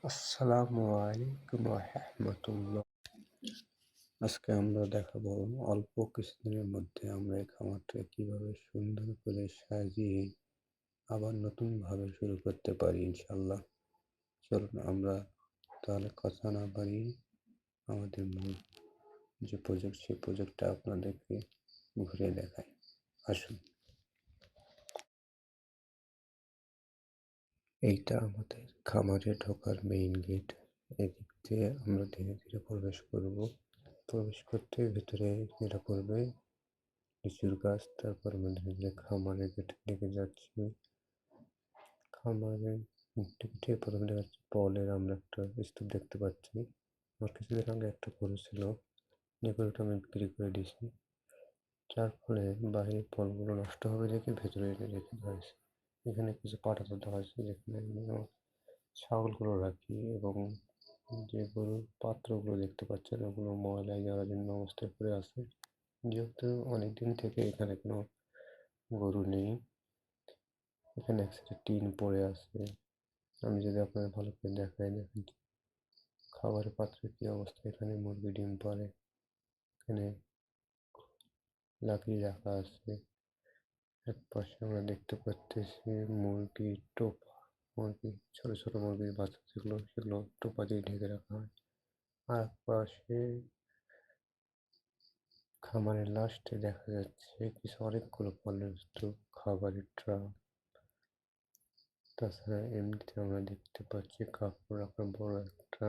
আসসালামু আলাইকুম রাহমাতুল্লাহ। আজকে আমরা দেখাবো অল্প কিছুদিনের মধ্যে আমরা এই খামারটা কিভাবে সুন্দর করে সাজিয়ে আবার নতুন ভাবে শুরু করতে পারি ইনশাল্লাহ। চলুন আমরা তাহলে কথা না বাড়িয়ে আমাদের মূল যে প্রজেক্ট সেই প্রজেক্টটা আপনাদেরকে ঘুরে দেখাই। আসুন। এইটা আমাদের খামারে ঢোকার মেইন গেট। এদিক দিয়ে আমরা ধীরে ধীরে প্রবেশ করব। প্রবেশ করতে ভিতরে যেটা পড়বে লিচুর গাছ, তারপর আমরা ধীরে ধীরে খামারের গেটের দিকে যাচ্ছি। খামারের মুখটি উঠে প্রথমে দেখা যাচ্ছে ফলের আমরা একটা স্তূপ দেখতে পাচ্ছি। আমার কিছুদিন আগে একটা গরু ছিল, যে গরুটা আমি বিক্রি করে দিয়েছি, যার ফলে বাইরের ফলগুলো নষ্ট হবে দেখে ভেতরে এনে রেখে দেওয়া হয়েছে। এখানে কিছু পাটা দেওয়া হয়েছে যেখানে ছাগলগুলো রাখি, এবং যে গরুর পাত্রগুলো দেখতে পাচ্ছেন ওগুলো ময়লায় জরাজীর্ণ অবস্থায় পড়ে আছে। যেহেতু অনেকদিন থেকে এখানে কোনো গরু নেই, এখানে একটা টিন পড়ে আছে। আমি যদি আপনাদের ভালো করে দেখাই, দেখেন খাবারের পাত্রে কি অবস্থা। এখানে মুরগি ডিম পাড়ে, এখানে লাকড়ি রাখা আছে। এক পাশে আমরা দেখতে পাচ্তেছি মুরগির টোপা, মুরগি ছোট ছোট মুরগির বাচ্চা সেগুলো টোপা দিয়ে ঢেকে রাখা হয়। আর এক পাশে খামারের লাস্টে দেখা যাচ্ছে কিছু অনেকগুলো ফলের স্তূপ, খাবারের ট্রাক। তাছাড়া এমনিতে আমরা দেখতে পাচ্ছি কাপড় রাখার বড় একটা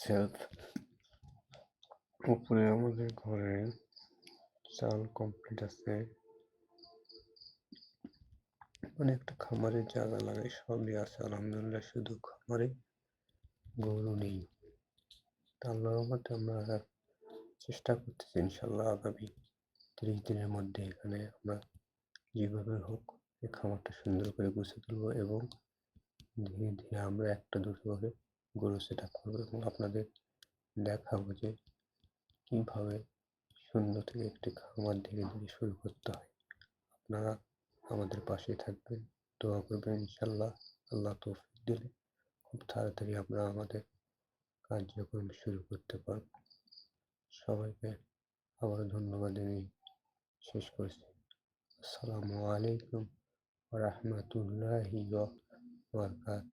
সেলফ। উপরে আমাদের ঘরে চাল কমপ্লিট আছে, অনেকটা খামারের জায়গা লাগাই সবই আছে আলহামদুলিল্লাহ, শুধু খামারে গরু নেই। আল্লাহর রহমতে আমরা চেষ্টা করতেছি ইনশাল্লাহ আগামী 30 দিনের মধ্যে এখানে আমরা যেভাবে হোক এই খামারটা সুন্দর করে গুছিয়ে তুলবো, এবং ধীরে ধীরে আমরা একটা দুটো করে গরু সেট আপ করবো এবং আপনাদের দেখাবো যে কিভাবে শূন্য থেকে একটি খামার ধীরে ধীরে শুরু করতে হয়। আপনারা আমাদের পাশেই থাকবেন, দোয়া করবেন ইনশাল্লাহ। আল্লাহ তৌফিক দিলে খুব তাড়াতাড়ি আমরা আমাদের কার্যক্রম শুরু করতে পারব। সবাইকে আবার ধন্যবাদ জানিয়ে শেষ করছি। আসসালামু আলাইকুম ওয়া রাহমাতুল্লাহি ওয়া বারাকাতুহু।